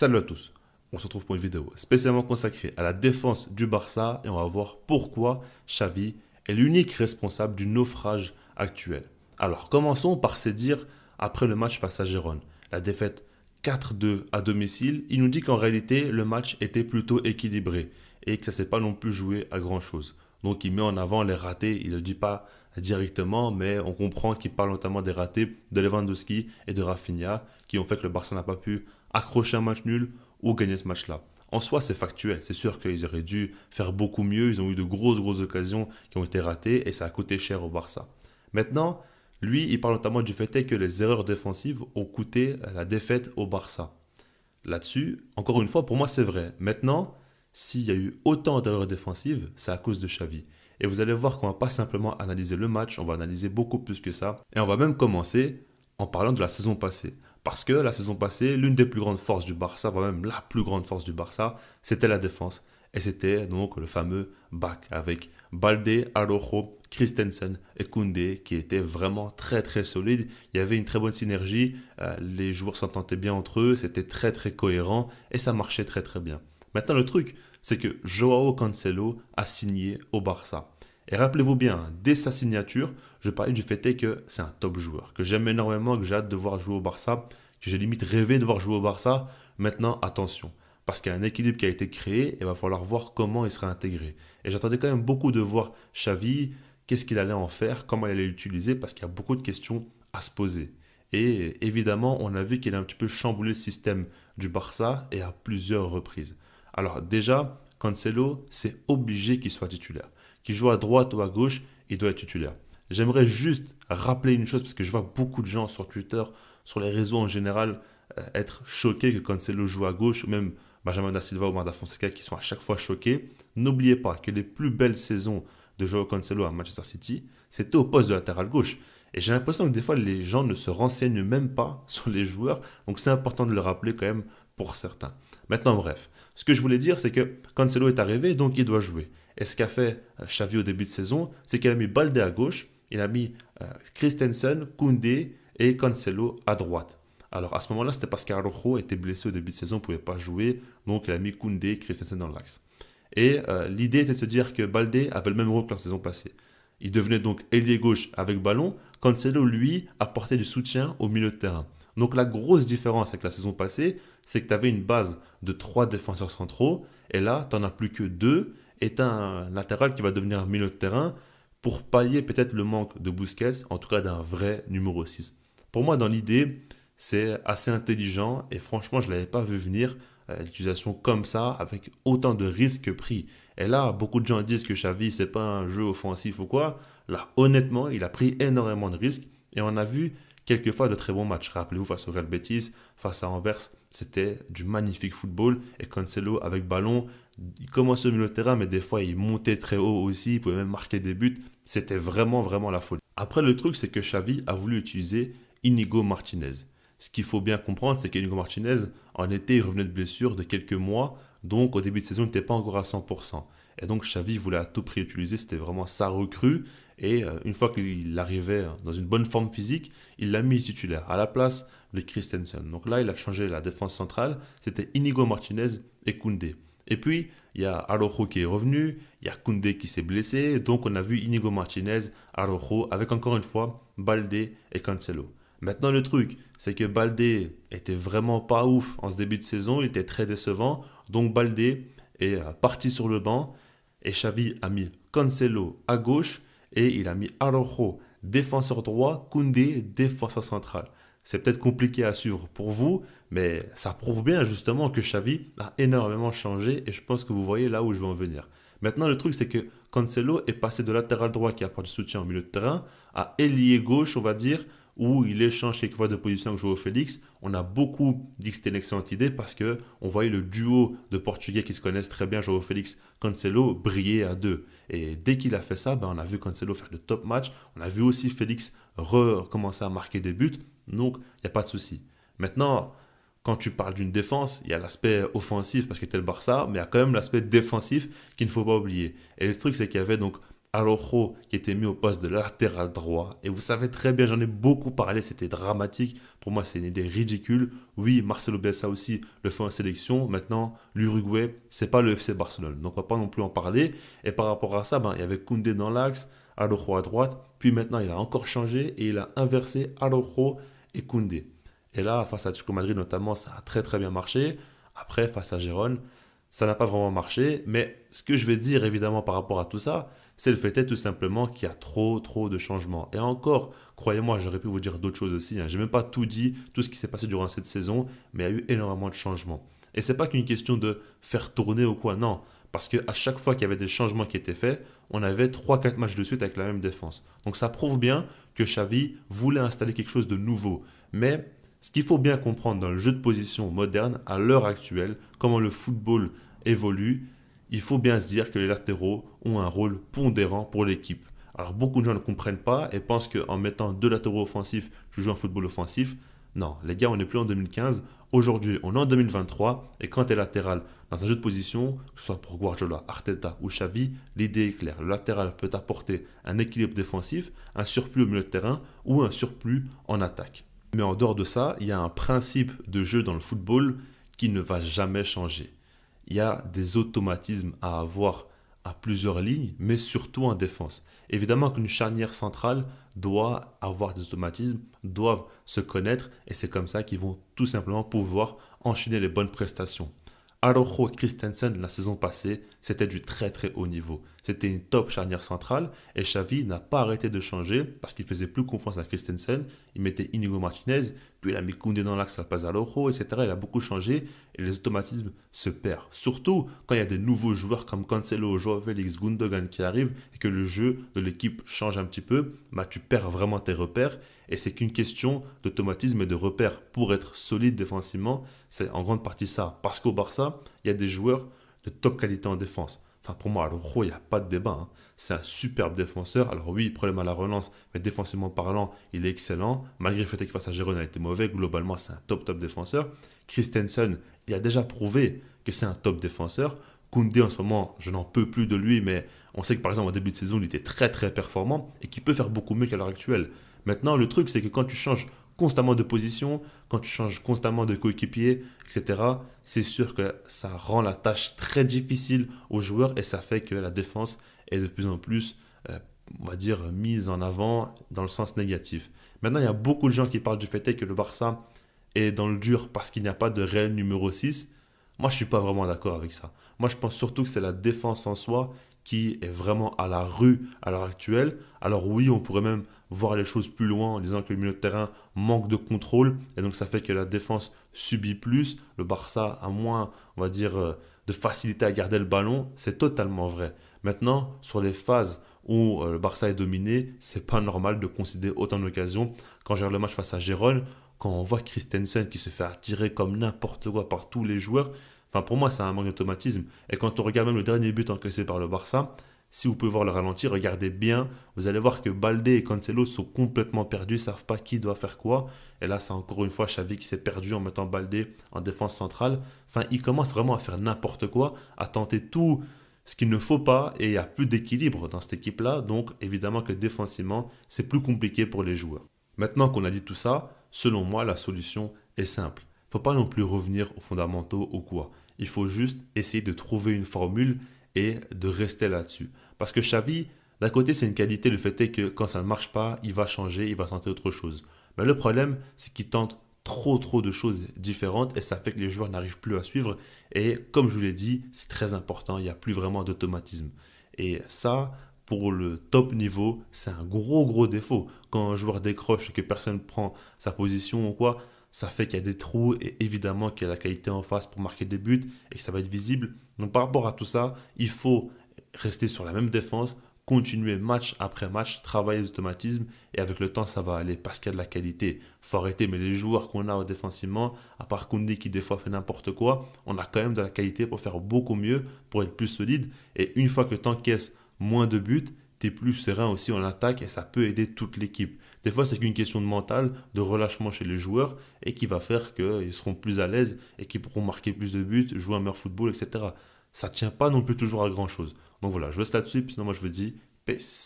Salut à tous, on se retrouve pour une vidéo spécialement consacrée à la défense du Barça et on va voir pourquoi Xavi est l'unique responsable du naufrage actuel. Alors commençons par se dire après le match face à Gérone, la défaite 4-2 à domicile, il nous dit qu'en réalité le match était plutôt équilibré et que ça ne s'est pas non plus joué à grand chose. Donc il met en avant les ratés, il ne le dit pas directement, mais on comprend qu'il parle notamment des ratés de Lewandowski et de Rafinha qui ont fait que le Barça n'a pas pu accrocher un match nul ou gagner ce match-là. En soi, c'est factuel. C'est sûr qu'ils auraient dû faire beaucoup mieux. Ils ont eu de grosses occasions qui ont été ratées et ça a coûté cher au Barça. Maintenant, lui, il parle notamment du fait que les erreurs défensives ont coûté la défaite au Barça. Là-dessus, encore une fois, pour moi, c'est vrai. Maintenant, s'il y a eu autant d'erreurs défensives, c'est à cause de Xavi. Et vous allez voir qu'on ne va pas simplement analyser le match, on va analyser beaucoup plus que ça. Et on va même commencer en parlant de la saison passée. Parce que la saison passée, l'une des plus grandes forces du Barça, voire même la plus grande force du Barça, c'était la défense. Et c'était donc le fameux back avec Balde, Araujo, Christensen et Koundé qui étaient vraiment très solides. Il y avait une très bonne synergie, les joueurs s'entendaient bien entre eux, c'était très cohérent et ça marchait très bien. Maintenant le truc, c'est que Joao Cancelo a signé au Barça. Et rappelez-vous bien, dès sa signature, je parlais du fait que c'est un top joueur, que j'aime énormément, que j'ai hâte de voir jouer au Barça, que j'ai limite rêvé de voir jouer au Barça. Maintenant, attention, parce qu'il y a un équilibre qui a été créé et il va falloir voir comment il sera intégré. Et j'attendais quand même beaucoup de voir Xavi, qu'est-ce qu'il allait en faire, comment il allait l'utiliser, parce qu'il y a beaucoup de questions à se poser. Et évidemment, on a vu qu'il a un petit peu chamboulé le système du Barça et à plusieurs reprises. Alors déjà, Cancelo, c'est obligé qu'il soit titulaire. Qu'il joue à droite ou à gauche, il doit être titulaire. J'aimerais juste rappeler une chose, parce que je vois beaucoup de gens sur Twitter, sur les réseaux en général, être choqués que Cancelo joue à gauche, ou même Benjamin Da Silva ou Marda Fonseca qui sont à chaque fois choqués. N'oubliez pas que les plus belles saisons de Joao Cancelo à Manchester City, c'était au poste de latéral gauche. Et j'ai l'impression que des fois, les gens ne se renseignent même pas sur les joueurs. Donc c'est important de le rappeler quand même pour certains. Maintenant, bref. Ce que je voulais dire, c'est que Cancelo est arrivé, donc il doit jouer. Et ce qu'a fait Xavi au début de saison, c'est qu'il a mis Balde à gauche, il a mis Christensen, Koundé et Cancelo à droite. Alors à ce moment-là, c'était parce qu'Araujo était blessé au début de saison, ne pouvait pas jouer, donc il a mis Koundé et Christensen dans l'axe. Et l'idée était de se dire que Balde avait le même rôle que la saison passée. Il devenait donc ailier gauche avec ballon. Cancelo, lui, apportait du soutien au milieu de terrain. Donc la grosse différence avec la saison passée, c'est que tu avais une base de 3 défenseurs centraux, et là, tu n'en as plus que 2, et tu as un latéral qui va devenir un milieu de terrain pour pallier peut-être le manque de Busquets, en tout cas d'un vrai numéro 6. Pour moi, dans l'idée, c'est assez intelligent, et franchement, je ne l'avais pas vu venir, l'utilisation comme ça, avec autant de risques pris. Et là, beaucoup de gens disent que Xavi, c'est pas un jeu offensif ou quoi. Là, honnêtement, il a pris énormément de risques, et on a vu quelquefois de très bons matchs. Rappelez-vous, face au Real Betis, face à Anvers, c'était du magnifique football. Et Cancelo, avec ballon, il commençait au milieu de terrain, mais des fois, il montait très haut aussi. Il pouvait même marquer des buts. C'était vraiment la folie. Après, le truc, c'est que Xavi a voulu utiliser Inigo Martinez. Ce qu'il faut bien comprendre, c'est qu'Inigo Martinez, en été, il revenait de blessure de quelques mois. Donc, au début de saison, il n'était pas encore à 100%. Et donc, Xavi voulait à tout prix utiliser. C'était vraiment sa recrue. Et une fois qu'il arrivait dans une bonne forme physique, il l'a mis titulaire à la place de Christensen. Donc là, il a changé la défense centrale. C'était Inigo Martinez et Koundé. Et puis, il y a Araujo qui est revenu, il y a Koundé qui s'est blessé. Donc, on a vu Inigo Martinez, Araujo, avec encore une fois Balde et Cancelo. Maintenant, le truc, c'est que Balde était vraiment pas ouf en ce début de saison. Il était très décevant. Donc, Balde est parti sur le banc. Et Xavi a mis Cancelo à gauche et il a mis Araujo, défenseur droit, Koundé, défenseur central. C'est peut-être compliqué à suivre pour vous, mais ça prouve bien justement que Xavi a énormément changé et je pense que vous voyez là où je veux en venir. Maintenant, le truc, c'est que Cancelo est passé de latéral droit qui apporte du soutien au milieu de terrain à ailier gauche, on va dire, où il échange quelquefois de position avec Joao Félix. On a beaucoup dit que c'était une excellente idée parce que on voyait le duo de Portugais qui se connaissent très bien, Joao Félix, Cancelo, briller à deux. Et dès qu'il a fait ça, on a vu Cancelo faire de top match. On a vu aussi Félix recommencer à marquer des buts. Donc, il n'y a pas de souci. Maintenant, quand tu parles d'une défense, il y a l'aspect offensif parce que c'était le Barça, mais il y a quand même l'aspect défensif qu'il ne faut pas oublier. Et le truc, c'est qu'il y avait donc Araujo qui était mis au poste de latéral droit. Et vous savez très bien, j'en ai beaucoup parlé, c'était dramatique. Pour moi, c'est une idée ridicule. Oui, Marcelo Bielsa aussi le fait en sélection. Maintenant, l'Uruguay, c'est pas le FC Barcelone. Donc, on va pas non plus en parler. Et par rapport à ça, ben, il y avait Koundé dans l'axe, Araujo à droite. Puis maintenant, il a encore changé et il a inversé Araujo et Koundé. Et là, face à Atlético Madrid notamment, ça a très très bien marché. Après, face à Gérone, ça n'a pas vraiment marché. Mais ce que je vais dire évidemment par rapport à tout ça, c'est le fait est tout simplement qu'il y a trop de changements. Et encore, croyez-moi, j'aurais pu vous dire d'autres choses aussi. Hein. Je n'ai même pas tout dit, tout ce qui s'est passé durant cette saison, mais il y a eu énormément de changements. Et c'est pas qu'une question de faire tourner ou quoi, non. Parce qu'à chaque fois qu'il y avait des changements qui étaient faits, on avait trois quatre matchs de suite avec la même défense. Donc ça prouve bien que Xavi voulait installer quelque chose de nouveau. Mais ce qu'il faut bien comprendre dans le jeu de position moderne, à l'heure actuelle, comment le football évolue, il faut bien se dire que les latéraux ont un rôle pondérant pour l'équipe. Alors beaucoup de gens ne comprennent pas et pensent qu'en mettant deux latéraux offensifs, tu joues un football offensif. Non, les gars, on n'est plus en 2015. Aujourd'hui, on est en 2023 et quand tu es latéral dans un jeu de position, que ce soit pour Guardiola, Arteta ou Xavi, l'idée est claire. Le latéral peut apporter un équilibre défensif, un surplus au milieu de terrain ou un surplus en attaque. Mais en dehors de ça, il y a un principe de jeu dans le football qui ne va jamais changer. Il y a des automatismes à avoir à plusieurs lignes, mais surtout en défense. Évidemment qu'une charnière centrale doit avoir des automatismes, doivent se connaître, et c'est comme ça qu'ils vont tout simplement pouvoir enchaîner les bonnes prestations. Araujo et Christensen la saison passée, c'était du très haut niveau. C'était une top charnière centrale et Xavi n'a pas arrêté de changer parce qu'il faisait plus confiance à Christensen. Il mettait Inigo Martinez, puis il a mis Koundé dans l'axe à la place d'Araujo, etc. Il a beaucoup changé et les automatismes se perdent. Surtout quand il y a des nouveaux joueurs comme Cancelo, Joao Félix, Gundogan qui arrivent et que le jeu de l'équipe change un petit peu, bah, tu perds vraiment tes repères et c'est qu'une question d'automatisme et de repères. Pour être solide défensivement, c'est en grande partie ça. Parce qu'au Barça, il y a des joueurs de top qualité en défense. Enfin, pour moi, Araujo, il n'y a pas de débat. Hein. C'est un superbe défenseur. Alors oui, problème à la relance, mais défensivement parlant, il est excellent. Malgré le fait que face à Girona, il a été mauvais, globalement, c'est un top défenseur. Christensen, il a déjà prouvé que c'est un top défenseur. Koundé, en ce moment, je n'en peux plus de lui, mais on sait que par exemple, au début de saison, il était très performant et qu'il peut faire beaucoup mieux qu'à l'heure actuelle. Maintenant, le truc, c'est que quand tu changes constamment de position, quand tu changes constamment de coéquipier, etc., c'est sûr que ça rend la tâche très difficile aux joueurs et ça fait que la défense est de plus en plus, on va dire, mise en avant dans le sens négatif. Maintenant, il y a beaucoup de gens qui parlent du fait que le Barça est dans le dur parce qu'il n'y a pas de réel numéro 6. Moi, je ne suis pas vraiment d'accord avec ça. Moi, je pense surtout que c'est la défense en soi qui est vraiment à la rue à l'heure actuelle. Alors oui, on pourrait même voir les choses plus loin en disant que le milieu de terrain manque de contrôle et donc ça fait que la défense subit plus. Le Barça a moins, on va dire, de facilité à garder le ballon. C'est totalement vrai. Maintenant, sur les phases où le Barça est dominé, c'est pas normal de concéder autant d'occasions. Quand je regarde le match face à Gérone, quand on voit Christensen qui se fait attirer comme n'importe quoi par tous les joueurs, enfin pour moi c'est un manque d'automatisme. Et quand on regarde même le dernier but encaissé par le Barça, si vous pouvez voir le ralenti, regardez bien, vous allez voir que Baldé et Cancelo sont complètement perdus, ne savent pas qui doit faire quoi. Et là, c'est encore une fois Xavi qui s'est perdu en mettant Baldé en défense centrale. Enfin, il commence vraiment à faire n'importe quoi, à tenter tout ce qu'il ne faut pas, et il n'y a plus d'équilibre dans cette équipe-là. Donc, évidemment que défensivement, c'est plus compliqué pour les joueurs. Maintenant qu'on a dit tout ça, selon moi, la solution est simple. Il ne faut pas non plus revenir aux fondamentaux ou quoi. Il faut juste essayer de trouver une formule et de rester là-dessus. Parce que Xavi, d'un côté, c'est une qualité, le fait est que quand ça ne marche pas, il va changer, il va tenter autre chose. Mais le problème, c'est qu'il tente trop de choses différentes et ça fait que les joueurs n'arrivent plus à suivre. Et comme je vous l'ai dit, c'est très important, il n'y a plus vraiment d'automatisme. Et ça, pour le top niveau, c'est un gros défaut. Quand un joueur décroche et que personne ne prend sa position ou quoi, ça fait qu'il y a des trous et évidemment qu'il y a la qualité en face pour marquer des buts et que ça va être visible. Donc par rapport à tout ça, il faut rester sur la même défense, continuer match après match, travailler les automatismes et avec le temps ça va aller parce qu'il y a de la qualité. Faut arrêter, mais les joueurs qu'on a défensivement, à part Koundé qui des fois fait n'importe quoi, on a quand même de la qualité pour faire beaucoup mieux, pour être plus solide. Et une fois que tu encaisses moins de buts, tu es plus serein aussi en attaque et ça peut aider toute l'équipe. Des fois, c'est qu'une question de mental, de relâchement chez les joueurs et qui va faire qu'ils seront plus à l'aise et qu'ils pourront marquer plus de buts, jouer un meilleur football, etc. Ça ne tient pas non plus toujours à grand chose. Donc voilà, je reste là-dessus, puis sinon moi je vous dis Peace.